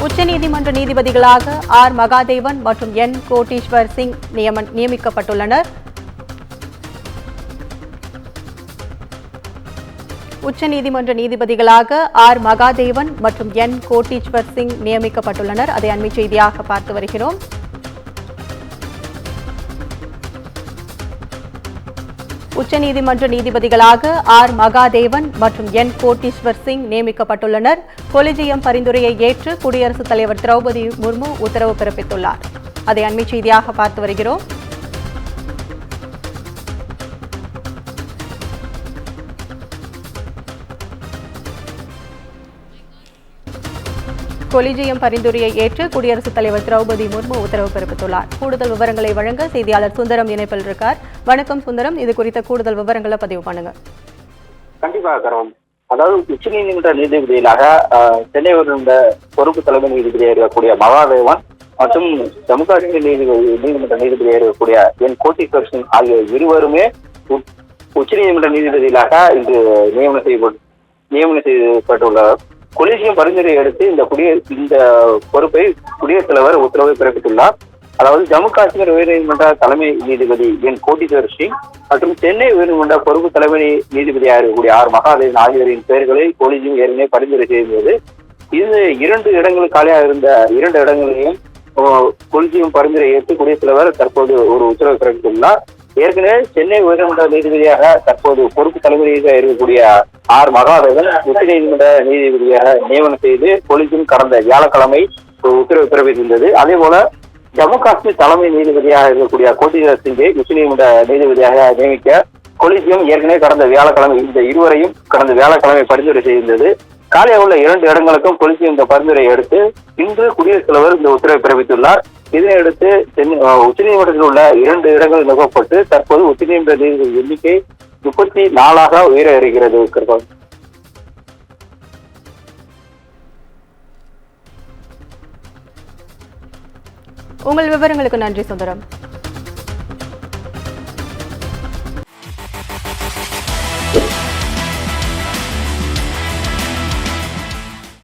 உச்சநீதிமன்ற நீதிபதிகளாக ஆர் மகாதேவன் மற்றும் என் கோட்டீஸ்வர் சிங் நியமிக்கப்பட்டுள்ளனர். உச்சநீதிமன்ற நீதிபதிகளாக ஆர் மகாதேவன் மற்றும் என் கோட்டீஸ்வர் சிங் நியமிக்கப்பட்டுள்ளனர். அதை அண்மை செய்தியாக பார்த்து வருகிறோம். உச்சநீதிமன்ற நீதிபதிகளாக ஆர் மகாதேவன் மற்றும் என் கோட்டீஸ்வர் சிங் நியமிக்கப்பட்டுள்ளனர். கொலிஜியம் பரிந்துரையை ஏற்று குடியரசுத் தலைவர் திரௌபதி முர்மு உத்தரவு பிறப்பித்துள்ளார். அதை அண்மை செய்தியாக பார்த்து வருகிறோம். கொலிஜியம் பரிந்துரையை ஏற்று குடியரசுத் தலைவர் திரௌபதி முர்மு உத்தரவு பிறப்பித்துள்ளார். கூடுதல் விவரங்களை வழங்க செய்தியாளர் சுந்தரம் இணைப்பில் இருக்கார். வணக்கம் சுந்தரம், இது குறித்த கூடுதல் விவரங்களை பதிவு பண்ணுங்க. கண்டிப்பாக கரம். அதாவது உச்சநீதிமன்ற நீதிபதிகளாக சென்னை வருகின்ற பொறுப்பு தலைமை நீதிபதியாக இருக்கக்கூடிய மகாதேவன் மற்றும் ஜம்மு காஷ்மீர் நீதிமன்ற நீதிபதியாக இருக்கக்கூடிய என் கோட்டீஸ்வர் சிங் ஆகிய இருவருமே உச்சநீதிமன்ற நீதிபதிகளாக இன்று நியமனம் செய்யப்பட்டுள்ளனர். கொலிஜியம் பரிந்துரை எடுத்து இந்த பொறுப்பை குடியரசுத் தலைவர் உத்தரவை பிறப்பித்துள்ளார். அதாவது ஜம்மு காஷ்மீர் உயர்நீதிமன்ற தலைமை நீதிபதி என் கோட்டீஸ்வர் சிங் மற்றும் சென்னை உயர்நீதிமன்ற பொறுப்பு தலைமை நீதிபதியாக இருக்கக்கூடிய ஆர் மகாதேவன் ஆகியோரின் பெயர்களை கொலிஜியம் ஏற்கனவே பரிந்துரை செய்தது. இது 2 இடங்கள் காலியாக இருந்த 2 இடங்களையும் கொலிஜியம் பரிந்துரை ஏற்று குடியரசுத் தலைவர் தற்போது ஒரு உத்தரவை பிறப்பித்துள்ளார். ஏற்கனவே சென்னை உயர்நீதிமன்ற நீதிபதியாக தற்போது பொறுப்பு தலைமையாக இருக்கக்கூடிய ஆர் மகாதேவன் உச்சநீதிமன்ற நீதிபதியாக நியமனம் செய்து கொலிஜியம் கடந்த வியாழக்கிழமை உத்தரவு பிறப்பித்திருந்தது. அதே போல ஜம்மு காஷ்மீர் தலைமை நீதிபதியாக இருக்கக்கூடிய கோட்டீஸ்வர் சிங்கை உச்சநீதிமன்ற நீதிபதியாக நியமிக்க கொலிஜியம் ஏற்கனவே கடந்த வியாழக்கிழமை இந்த இருவரையும் கடந்த வியாழக்கிழமை பரிந்துரை செய்திருந்தது. காலியாக உள்ள 2 இடங்களுக்கும் கொலிஜியம் இந்த பரிந்துரையை எடுத்து இன்று குடியரசுத் தலைவர் இந்த உத்தரவை பிறப்பித்துள்ளார். இதனையடுத்து உச்சநீதிமன்றத்தில் உள்ள 2 இடங்கள் நிறுவப்பட்டு தற்போது உச்சநீதிமன்ற நீதிபதி எண்ணிக்கை 34 உயர இருக்கிறது. உங்கள் விவரங்களுக்கு நன்றி சுந்தரம்.